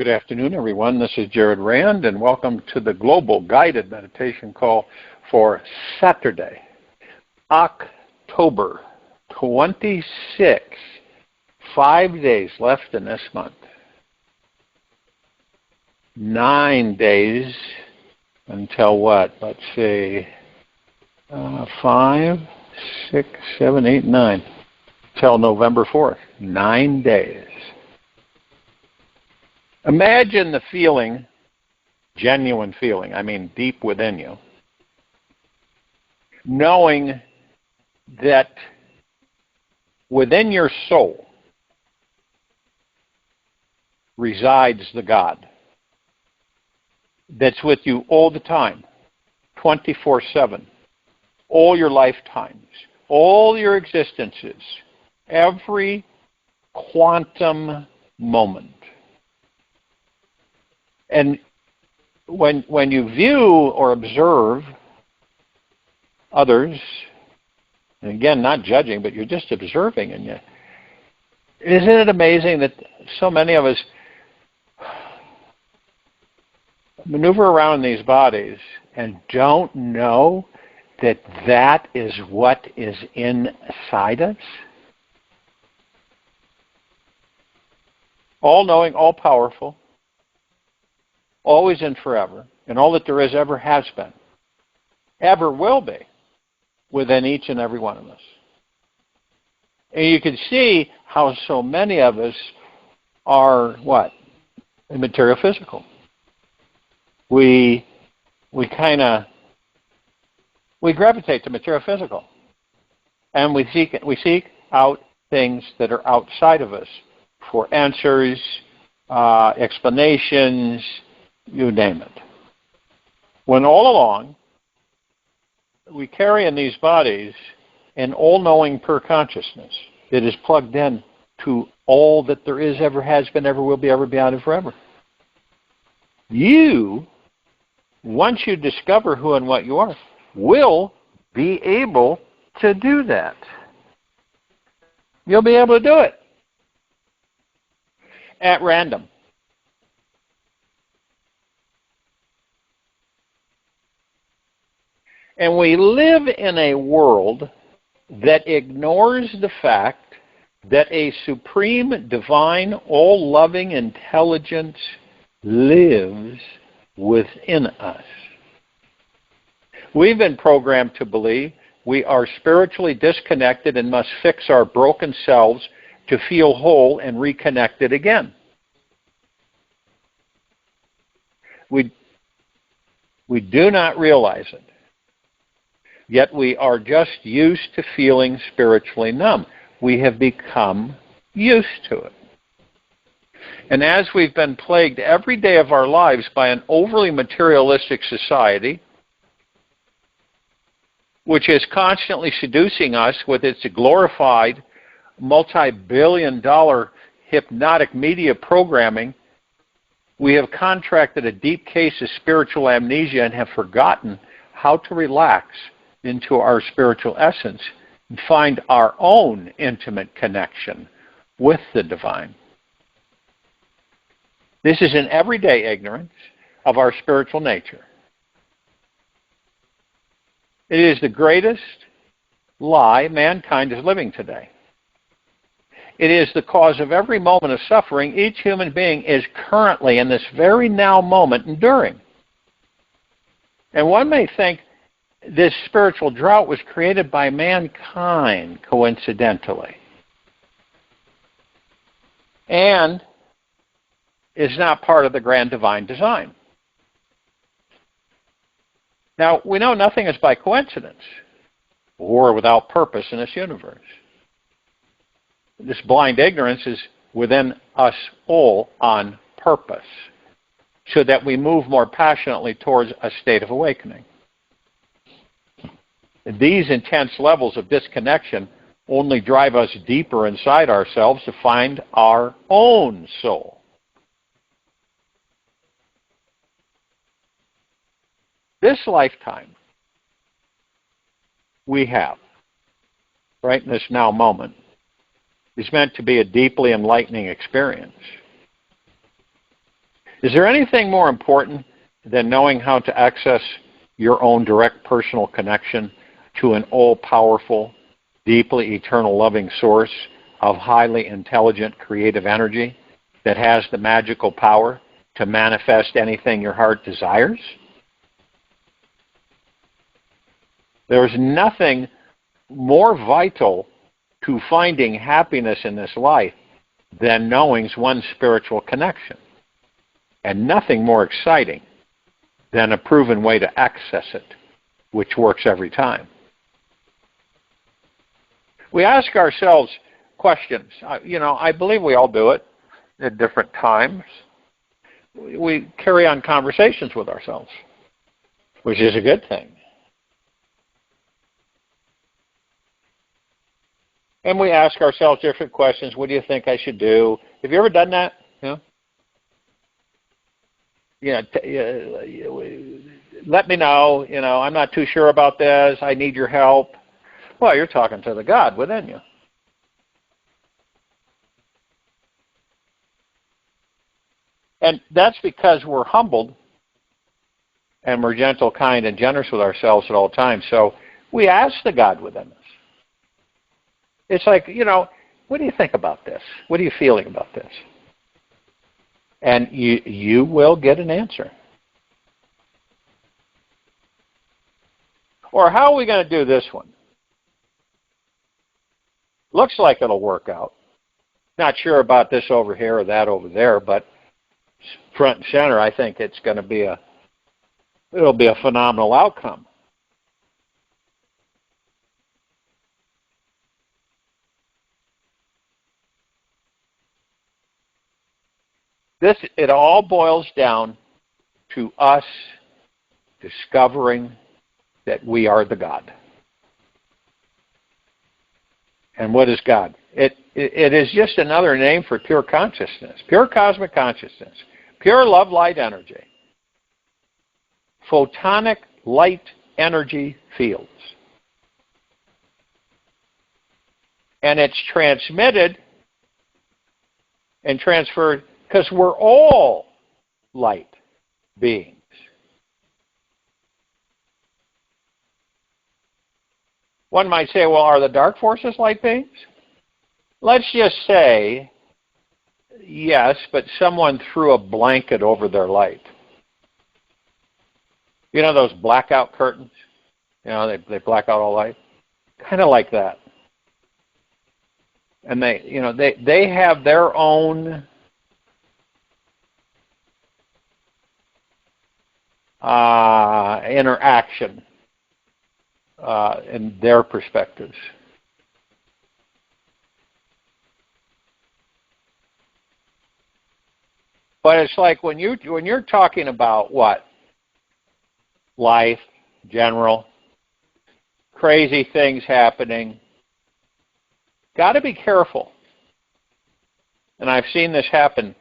Good afternoon, everyone. This is Jared Rand, and welcome to the Global Guided Meditation Call for Saturday, October 26th. 5 days left in this month. 9 days until what? Let's see. 5, 6, 7, 8, 9. Till November 4th. 9 days. Imagine the feeling, genuine feeling, I mean deep within you, knowing that within your soul resides the God that's with you all the time, 24/7, all your lifetimes, all your existences, every quantum moment. And when you view or observe others, and again, not judging, but you're just observing, and yet, isn't it amazing that so many of us maneuver around in these bodies and don't know that that is what is inside us? All-knowing, all-powerful, always and forever, and all that there is ever has been, ever will be, within each and every one of us. And you can see how so many of us are what? Material physical. We gravitate to material physical. And we seek out things that are outside of us for answers, explanations, you name it. When all along, we carry in these bodies an all-knowing pure consciousness that is plugged in to all that there is, ever has been, ever will be, ever beyond, and forever. You, once you discover who and what you are, will be able to do that. You'll be able to do it at random. And we live in a world that ignores the fact that a supreme, divine, all-loving intelligence lives within us. We've been programmed to believe we are spiritually disconnected and must fix our broken selves to feel whole and reconnected again. We do not realize it. Yet we are just used to feeling spiritually numb. We have become used to it. And as we've been plagued every day of our lives by an overly materialistic society, which is constantly seducing us with its glorified multi-billion-dollar hypnotic media programming, we have contracted a deep case of spiritual amnesia and have forgotten how to relax into our spiritual essence and find our own intimate connection with the divine. This is an everyday ignorance of our spiritual nature. It is the greatest lie mankind is living today. It is the cause of every moment of suffering each human being is currently, in this very now moment, enduring. And one may think this spiritual drought was created by mankind, coincidentally, and is not part of the grand divine design. Now, we know nothing is by coincidence or without purpose in this universe. This blind ignorance is within us all on purpose, so that we move more passionately towards a state of awakening. These intense levels of disconnection only drive us deeper inside ourselves to find our own soul. This lifetime we have, right in this now moment, is meant to be a deeply enlightening experience. Is there anything more important than knowing how to access your own direct personal connection to an all-powerful, deeply eternal loving source of highly intelligent creative energy that has the magical power to manifest anything your heart desires? There's nothing more vital to finding happiness in this life than knowing one's spiritual connection, and nothing more exciting than a proven way to access it, which works every time. We ask ourselves questions. I believe we all do it at different times. We carry on conversations with ourselves, which is a good thing. And we ask ourselves different questions. What do you think I should do? Have you ever done that? Let me know. I'm not too sure about this. I need your help. Well, you're talking to the God within you. And that's because we're humbled and we're gentle, kind, and generous with ourselves at all times. So we ask the God within us. It's like, what do you think about this? What are you feeling about this? And you will get an answer. Or how are we going to do this one? Looks like it'll work out. Not sure about this over here or that over there, but front and center, I think it's going to be it'll be a phenomenal outcome. It all boils down to us discovering that we are the God. And what is God? It is just another name for pure consciousness, pure cosmic consciousness, pure love light energy, photonic light energy fields. And it's transmitted and transferred because we're all light beings. One might say, well, are the dark forces light beings? Let's just say, yes, but someone threw a blanket over their light. You know those blackout curtains? They black out all light? Kind of like that. And they have their own interaction in their perspectives. But it's like when you're talking about what? Life, general, crazy things happening. Got to be careful. And I've seen this happen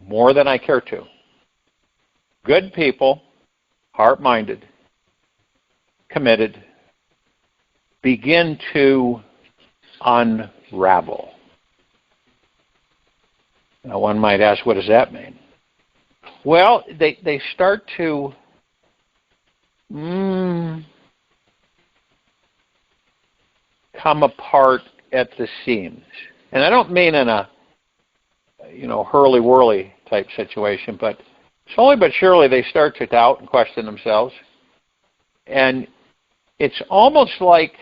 more than I care to. Good people, heart-minded, committed, begin to unravel. Now one might ask, what does that mean? Well, they start to come apart at the seams. And I don't mean in a hurly-whirly type situation, but slowly but surely they start to doubt and question themselves. And it's almost like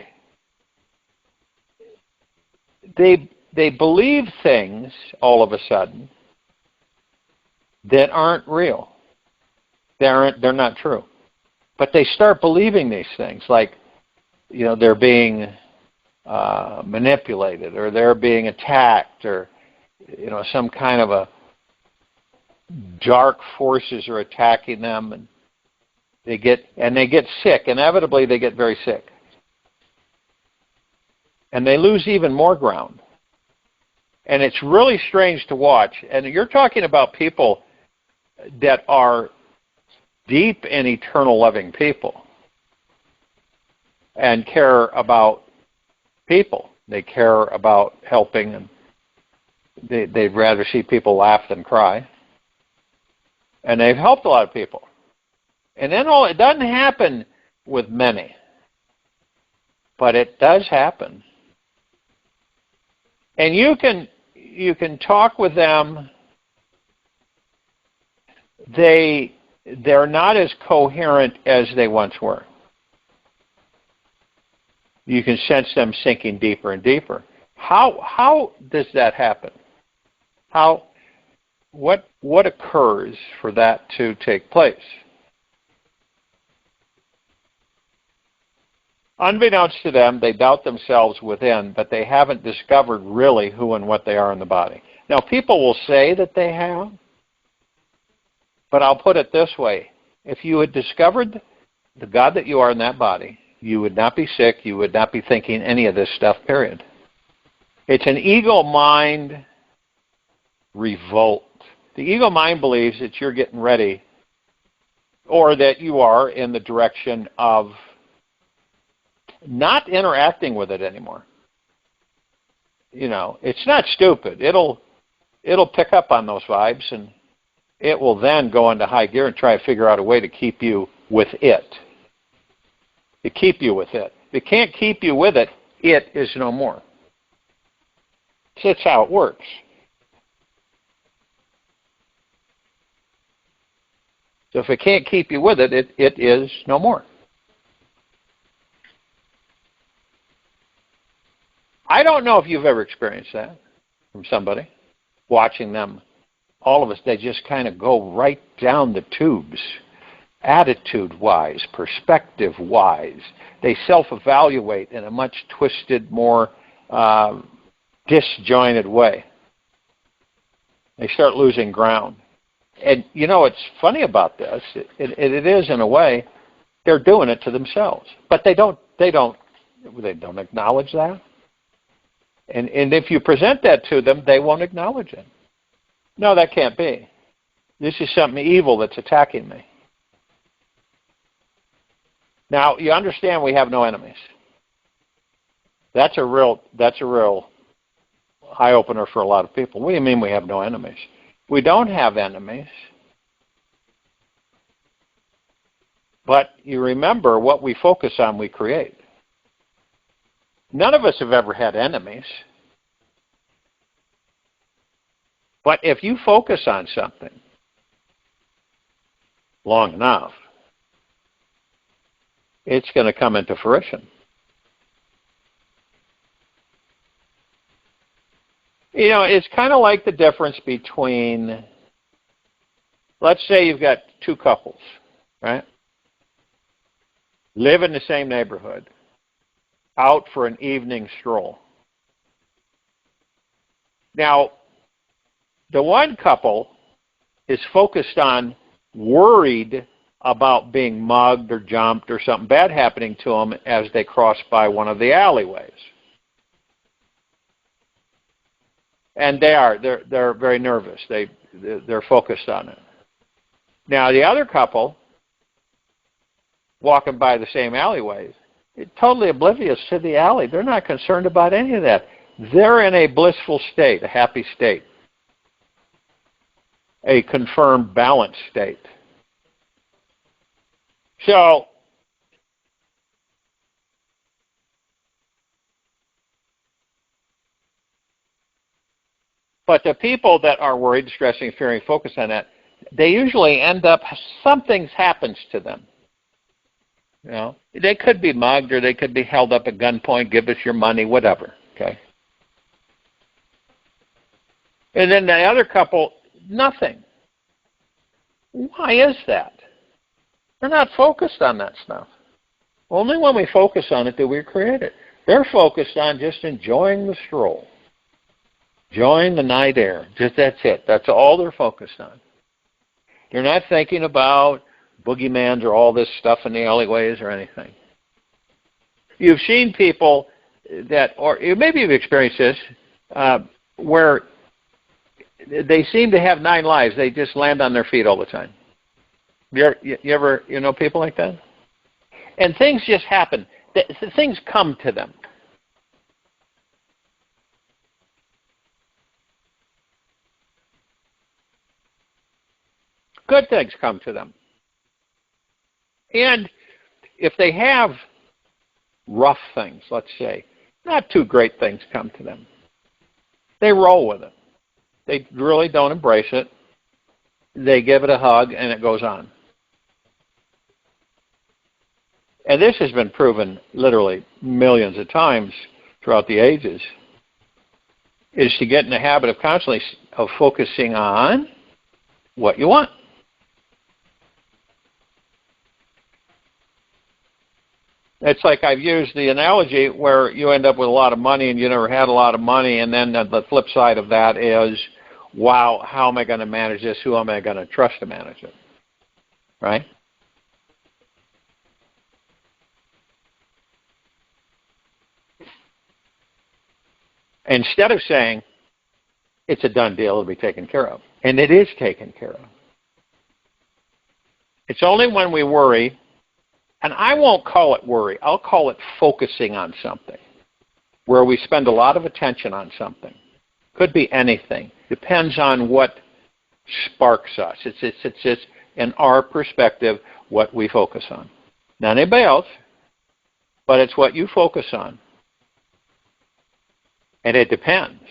they believe things all of a sudden that aren't real. They're not true. But they start believing these things, like they're being manipulated, or they're being attacked, or some kind of a dark forces are attacking them, and they get sick. Inevitably, they get very sick, and they lose even more ground. And it's really strange to watch. And you're talking about people that are deep and eternal loving people and care about people. They care about helping, and they'd rather see people laugh than cry. And they've helped a lot of people. And then it doesn't happen with many, but it does happen. And you can talk with them. They're not as coherent as they once were. You can sense them sinking deeper and deeper. How does that happen? What occurs for that to take place? Unbeknownst to them, they doubt themselves within, but they haven't discovered really who and what they are in the body. Now, people will say that they have, but I'll put it this way. If you had discovered the God that you are in that body, you would not be sick, you would not be thinking any of this stuff, period. It's an ego mind revolt. The ego mind believes that you're getting ready, or that you are in the direction of not interacting with it anymore. You know, it's not stupid. It'll pick up on those vibes, and it will then go into high gear and try to figure out a way to keep you with it. To keep you with it. If it can't keep you with it, it is no more. So that's how it works. So if it can't keep you with it, it is no more. I don't know if you've ever experienced that from somebody, watching them. All of us, they just kind of go right down the tubes, attitude-wise, perspective-wise. They self-evaluate in a much twisted, more disjointed way. They start losing ground. And, you know, it's funny about this. It is, in a way, they're doing it to themselves. But they don't acknowledge that. And if you present that to them, they won't acknowledge it. No, that can't be. This is something evil that's attacking me. Now, you understand we have no enemies. That's a real eye-opener for a lot of people. What do you mean we have no enemies? We don't have enemies. But you remember, what we focus on, we create. None of us have ever had enemies. But if you focus on something long enough, it's going to come into fruition. You know, it's kind of like the difference between, let's say you've got two couples, right? Live in the same neighborhood, out for an evening stroll. Now, the one couple is focused on, worried about being mugged or jumped or something bad happening to them as they cross by one of the alleyways. And they're very nervous. They're focused on it. Now, the other couple, walking by the same alleyways, totally oblivious to the alley. They're not concerned about any of that. They're in a blissful state, a happy state, a confirmed balanced state. So, but the people that are worried, stressing, fearing, focused on that, they usually end up, something happens to them. You know, they could be mugged, or they could be held up at gunpoint, give us your money, whatever, okay? And then the other couple, nothing. Why is that? They're not focused on that stuff. Only when we focus on it do we create it. They're focused on just enjoying the stroll, enjoying the night air. Just that's it. That's all they're focused on. They're not thinking about boogeymans or all this stuff in the alleyways or anything. You've seen people that, or maybe you've experienced this, where they seem to have 9 lives. They just land on their feet all the time. You ever know people like that? And things just happen. Things come to them. good things come to them. And if they have rough things, let's say, not too great things come to them, they roll with it. They really don't embrace it. They give it a hug, and it goes on. And this has been proven literally millions of times throughout the ages, is to get in the habit of constantly of focusing on what you want. It's like I've used the analogy where you end up with a lot of money and you never had a lot of money, and then the flip side of that is, wow, how am I going to manage this? Who am I going to trust to manage it? Right? Instead of saying, it's a done deal, it'll be taken care of. And it is taken care of. It's only when we worry, and I won't call it worry, I'll call it focusing on something, where we spend a lot of attention on something. Could be anything. Depends on what sparks us. It's in our perspective, what we focus on. Not anybody else, but it's what you focus on. And it depends.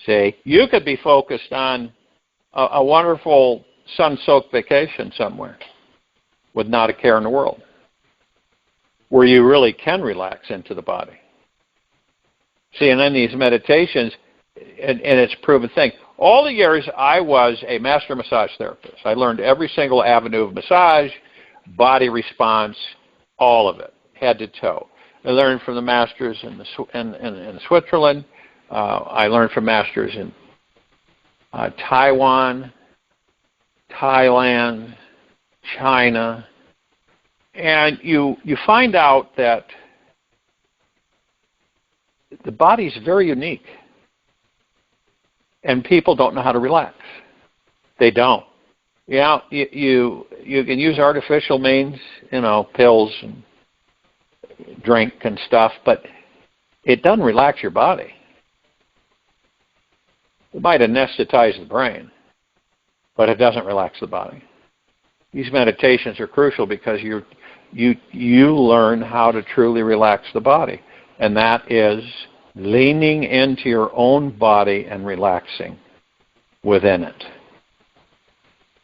See, you could be focused on a wonderful sun-soaked vacation somewhere with not a care in the world, where you really can relax into the body. See, and in these meditations, and it's a proven thing, all the years I was a master massage therapist. I learned every single avenue of massage, body response, all of it, head to toe. I learned from the masters in Switzerland. I learned from masters in Taiwan, Thailand, China. And you find out that the body is very unique. And people don't know how to relax. They don't. Yeah, you can use artificial means, pills and drink and stuff, but it doesn't relax your body. It might anesthetize the brain, but it doesn't relax the body. These meditations are crucial because you learn how to truly relax the body, and that is leaning into your own body and relaxing within it.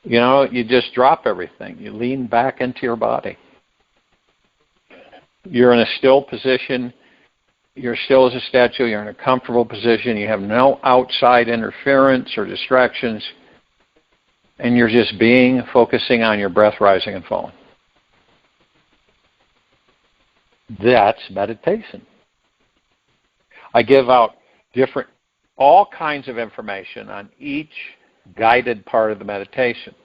You just drop everything. You lean back into your body. You're in a still position. You're still as a statue. You're in a comfortable position. You have no outside interference or distractions. And you're just focusing on your breath rising and falling. That's meditation. I give out all kinds of information on each guided part of the meditation.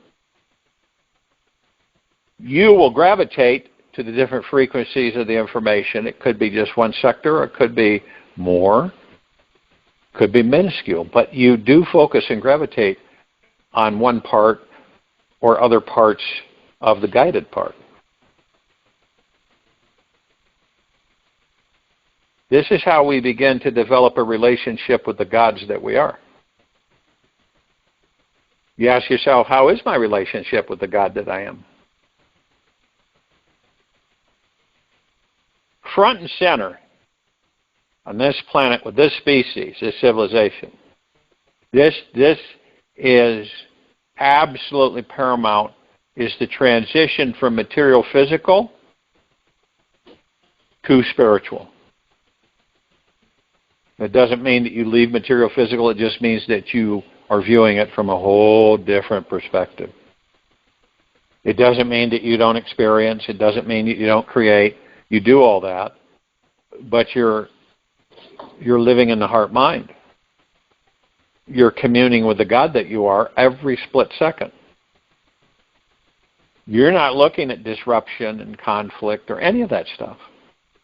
You will gravitate to the different frequencies of the information. It could be just one sector, or it could be more, could be minuscule, but you do focus and gravitate on one part or other parts of the guided part. This is how we begin to develop a relationship with the gods that we are. You ask yourself, how is my relationship with the God that I am? Front and center on this planet with this species, this civilization, this is absolutely paramount, is the transition from material physical to spiritual. It doesn't mean that you leave material physical, it just means that you are viewing it from a whole different perspective. It doesn't mean that you don't experience, it doesn't mean that you don't create. You do all that, but you're living in the heart mind. You're communing with the God that you are every split second. You're not looking at disruption and conflict or any of that stuff.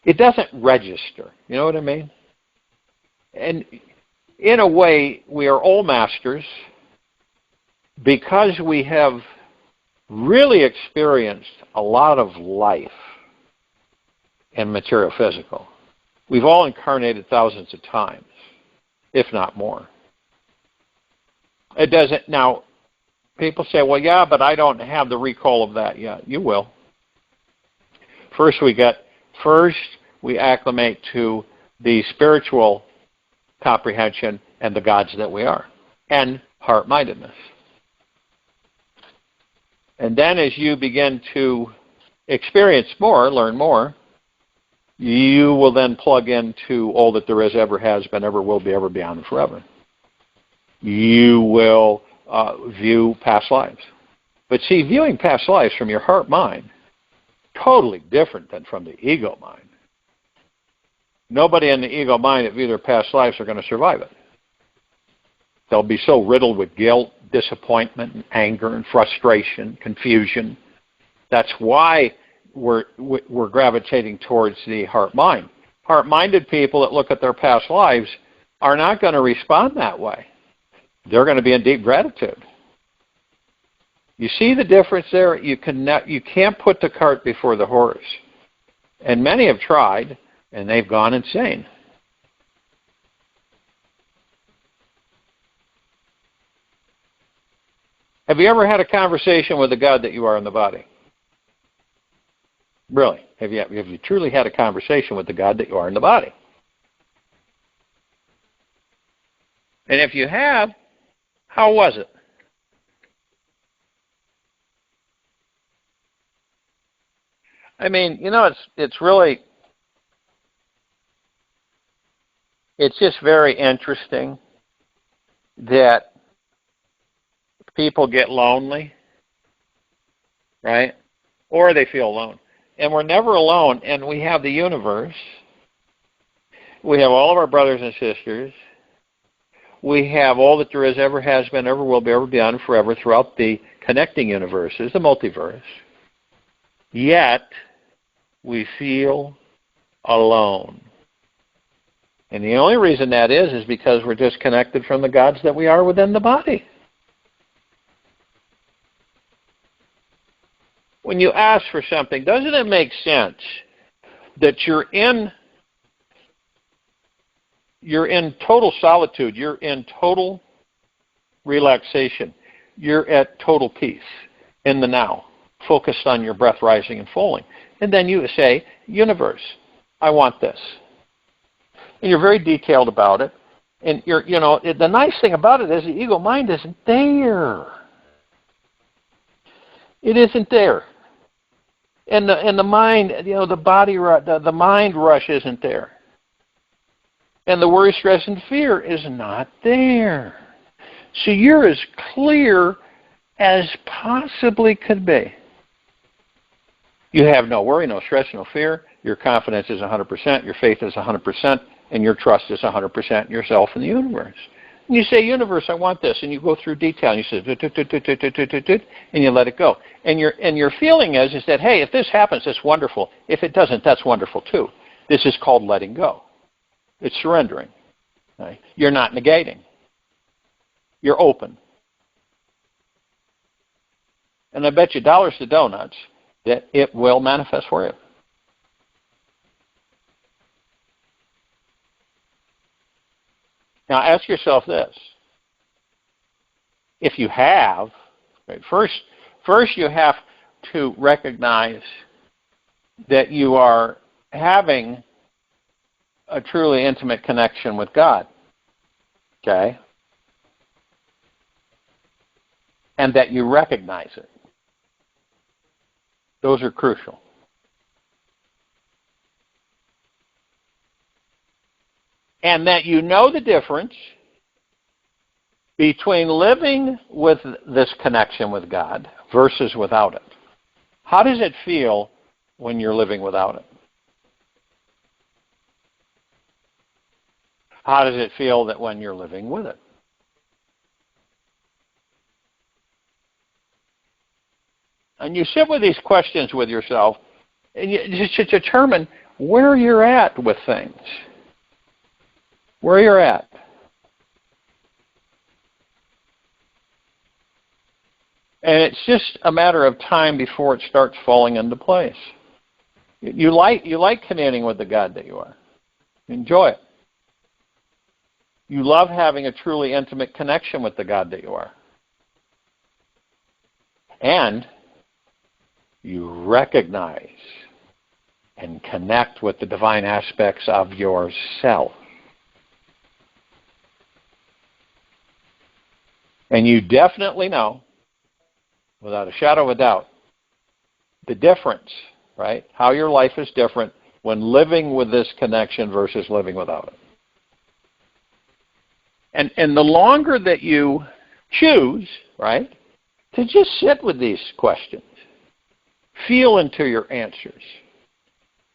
It doesn't register. You know what I mean? And in a way, we are all masters because we have really experienced a lot of life in material physical. We've all incarnated thousands of times, if not more. It doesn't. Now, People say, well, yeah, but I don't have the recall of that yet. You will. First, we acclimate to the spiritual comprehension and the gods that we are, and heart-mindedness. And then as you begin to experience more, learn more, you will then plug into all that there is, ever has been, ever will be, ever beyond, and forever. You will view past lives. But see, viewing past lives from your heart mind, totally different than from the ego mind. Nobody in the ego mind that view their past lives are going to survive it. They'll be so riddled with guilt, disappointment, and anger, and frustration, confusion. That's why we're gravitating towards the heart mind. Heart-minded people that look at their past lives are not going to respond that way. They're going to be in deep gratitude. You see the difference there? You can't put the cart before the horse. And many have tried, and they've gone insane. Have you ever had a conversation with the God that you are in the body? Really? Have you truly had a conversation with the God that you are in the body? And if you have, how was it? I mean, it's just very interesting that people get lonely, right? Or they feel alone. And we're never alone, and we have the universe. We have all of our brothers and sisters. We have all that there is, ever has been, ever will be, ever beyond, and forever throughout the connecting universes, the multiverse. Yet, we feel alone. And the only reason that is because we're disconnected from the gods that we are within the body. When you ask for something, doesn't it make sense that you're in total solitude, you're in total relaxation, you're at total peace in the now, focused on your breath rising and falling. And then you say, universe, I want this. And you're very detailed about it. And the nice thing about it is the ego mind isn't there. It isn't there. And the mind, the mind rush isn't there. And the worry, stress, and fear is not there. So you're as clear as possibly could be. You have no worry, no stress, no fear. Your confidence is 100%, your faith is 100%, and your trust is 100% in yourself and the universe. And you say, universe, I want this. And you go through detail, and you say, and you let it go. And your feeling is that, hey, if this happens, it's wonderful. If it doesn't, that's wonderful too. This is called letting go. It's surrendering. Right? You're not negating. You're open. And I bet you dollars to donuts that it will manifest for you. Now ask yourself this. If you have, right, first you have to recognize that you are having a truly intimate connection with God. Okay? And that you recognize it. Those are crucial. And that you know the difference between living with this connection with God versus without it. How does it feel when you're living without it? How does it feel that when you're living with it? And you sit with these questions with yourself, and you should determine where you're at with things. Where you're at. And it's just a matter of time before it starts falling into place. You like communing with the God that you are. Enjoy it. You love having a truly intimate connection with the God that you are. And you recognize and connect with the divine aspects of yourself. And you definitely know, without a shadow of a doubt, the difference, right? How your life is different when living with this connection versus living without it. And the longer that you choose, right, to just sit with these questions, feel into your answers,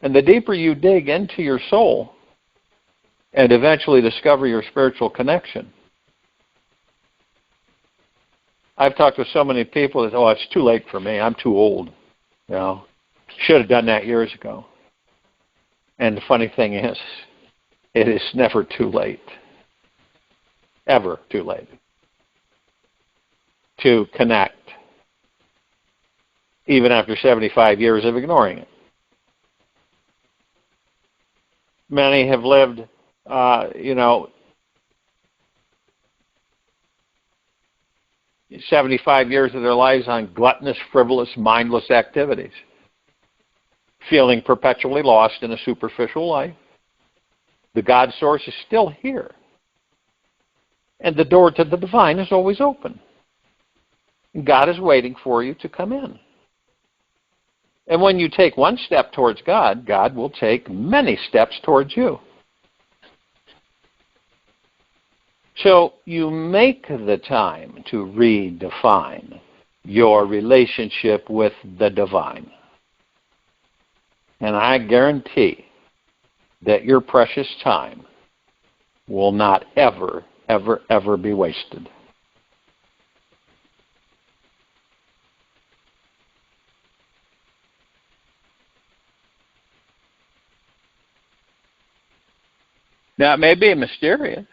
and the deeper you dig into your soul and eventually discover your spiritual connection. I've talked with so many people that, oh, it's too late for me. I'm too old. You know, should have done that years ago. And the funny thing is, it is never too late. Ever too late to connect, even after 75 years of ignoring it. Many have lived, 75 years of their lives on gluttonous, frivolous, mindless activities, feeling perpetually lost in a superficial life. The God source is still here. And the door to the divine is always open. God is waiting for you to come in. And when you take one step towards God, God will take many steps towards you. So you make the time to redefine your relationship with the divine. And I guarantee that your precious time will not ever, ever, ever be wasted. Now, it may be mysterious.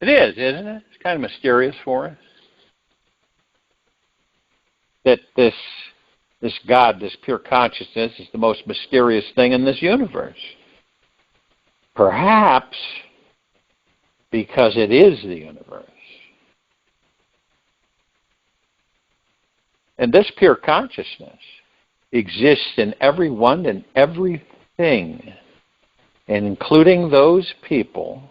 It is, isn't it? It's kind of mysterious for us. That this God, this pure consciousness, is the most mysterious thing in this universe. Perhaps because it is the universe. And this pure consciousness exists in everyone and everything, and including those people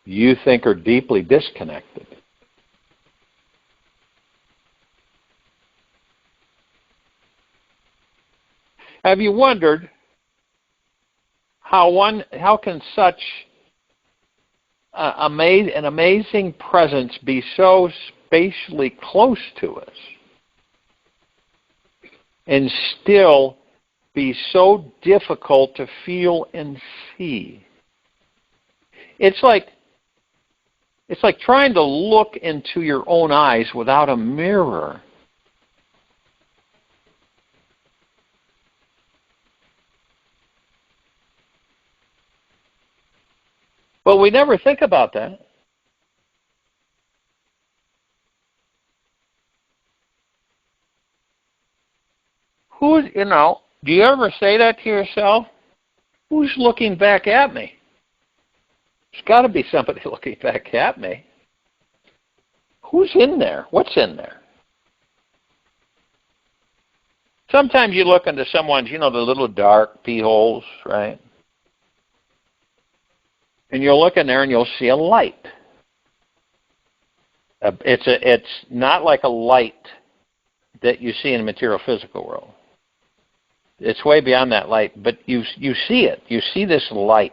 you think are deeply disconnected. Have you wondered how can such an amazing presence be so spatially close to us and still be so difficult to feel and see? It's like trying to look into your own eyes without a mirror. But we never think about that. Do you ever say that to yourself? Who's looking back at me? There's got to be somebody looking back at me. Who's in there? What's in there? Sometimes you look into someone's, the little dark pee holes, right? And you'll look in there and you'll see a light. It's not like a light that you see in the material physical world. It's way beyond that light, but you see it. You see this light.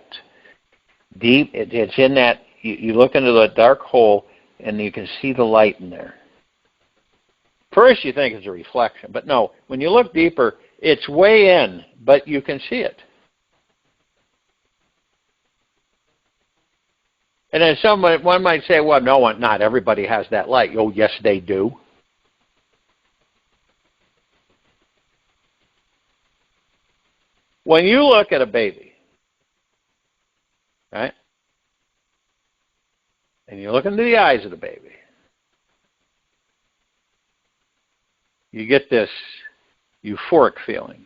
Deep, it's in that, you look into the dark hole and you can see the light in there. First you think it's a reflection, but no, when you look deeper, it's way in, but you can see it. And then one might say, well, no, not everybody has that light. Oh, yes, they do. When you look at a baby, right, and you look into the eyes of the baby, you get this euphoric feeling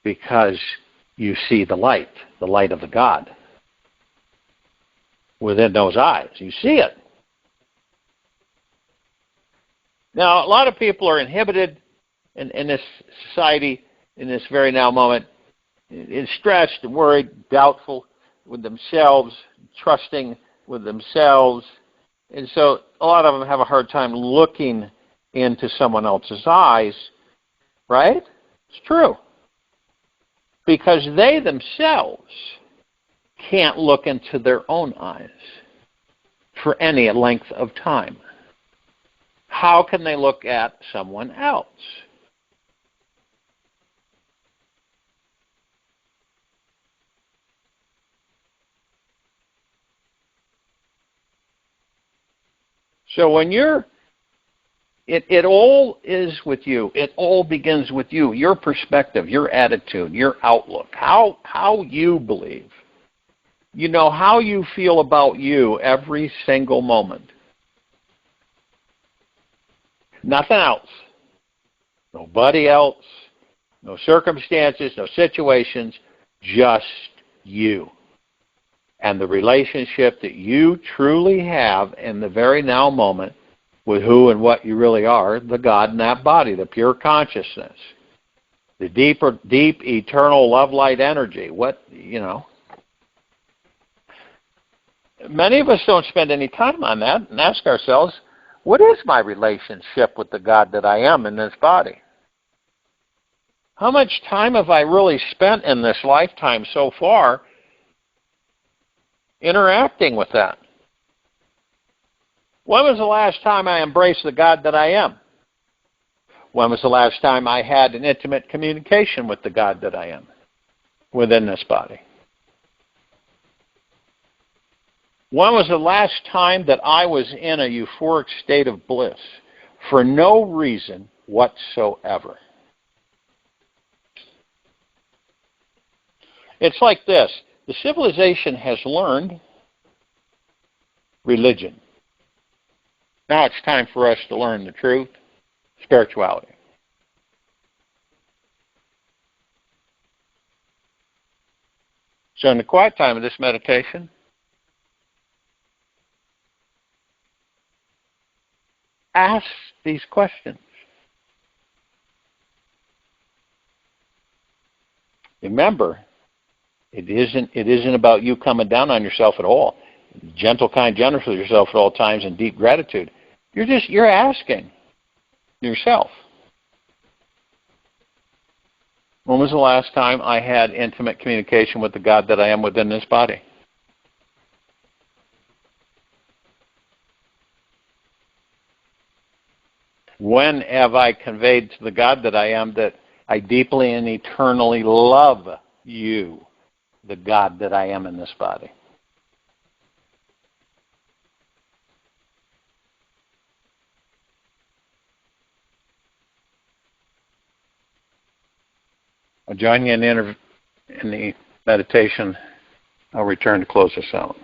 because you see the light of the God within those eyes. You see it. Now, a lot of people are inhibited in this society, in this very now moment, is stressed, worried, doubtful with themselves, trusting with themselves. And so a lot of them have a hard time looking into someone else's eyes, right? It's true. Because they themselves can't look into their own eyes for any length of time. How can they look at someone else? So when it all is with you. It all begins with you, your perspective, your attitude, your outlook, how you believe. You know, how you feel about you every single moment. Nothing else. Nobody else. No circumstances, no situations, just you. And the relationship that you truly have in the very now moment with who and what you really are, the God in that body, the pure consciousness, the deep, eternal love light energy. Many of us don't spend any time on that and ask ourselves, what is my relationship with the God that I am in this body? How much time have I really spent in this lifetime so far interacting with that? When was the last time I embraced the God that I am? When was the last time I had an intimate communication with the God that I am within this body? When was the last time that I was in a euphoric state of bliss for no reason whatsoever? It's like this. The civilization has learned religion. Now it's time for us to learn the truth, spirituality. So in the quiet time of this meditation, ask these questions. Remember, it isn't about you coming down on yourself at all. Gentle, kind, generous with yourself at all times, and deep gratitude. You're asking yourself, when was the last time I had intimate communication with the God that I am within this body? When have I conveyed to the God that I am that I deeply and eternally love you, the God that I am in this body? I'll join you in the meditation. I'll return to close this out.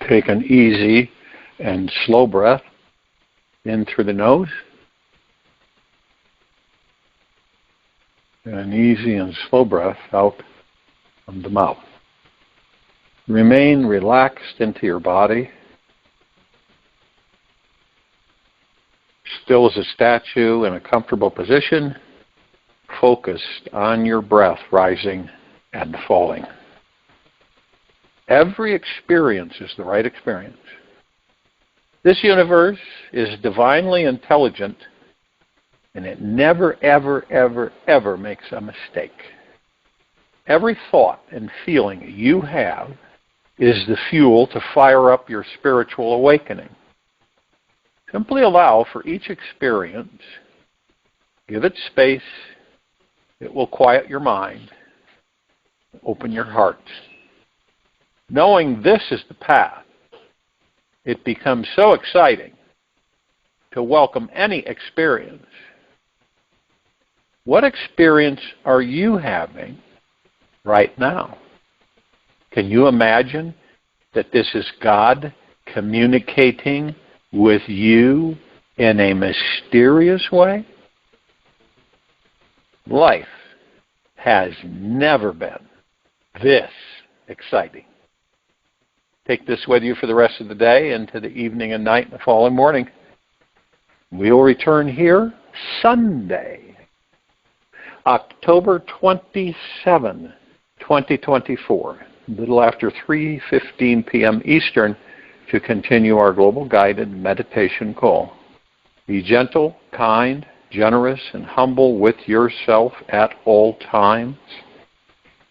Take an easy and slow breath in through the nose. And an easy and slow breath out from the mouth. Remain relaxed into your body. Still as a statue in a comfortable position, focused on your breath rising and falling. Every experience is the right experience. This universe is divinely intelligent, and it never, ever, ever, ever makes a mistake. Every thought and feeling you have is the fuel to fire up your spiritual awakening. Simply allow for each experience. Give it space. It will quiet your mind. Open your heart. Knowing this is the path, it becomes so exciting to welcome any experience. What experience are you having right now? Can you imagine that this is God communicating with you in a mysterious way? Life has never been this exciting. Take this with you for the rest of the day, into the evening and night and the following morning. We will return here Sunday, October 27, 2024, a little after 3:15 p.m. Eastern, to continue our global guided meditation call. Be gentle, kind, generous, and humble with yourself at all times.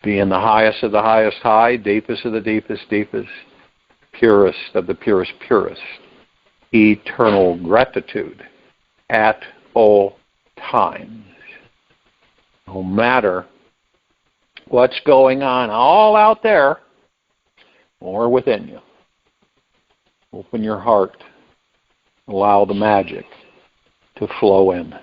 Be in the highest of the highest high, deepest of the deepest deepest, purest of the purest purest. Eternal gratitude at all times. No matter what's going on all out there or within you. Open your heart. Allow the magic to flow in.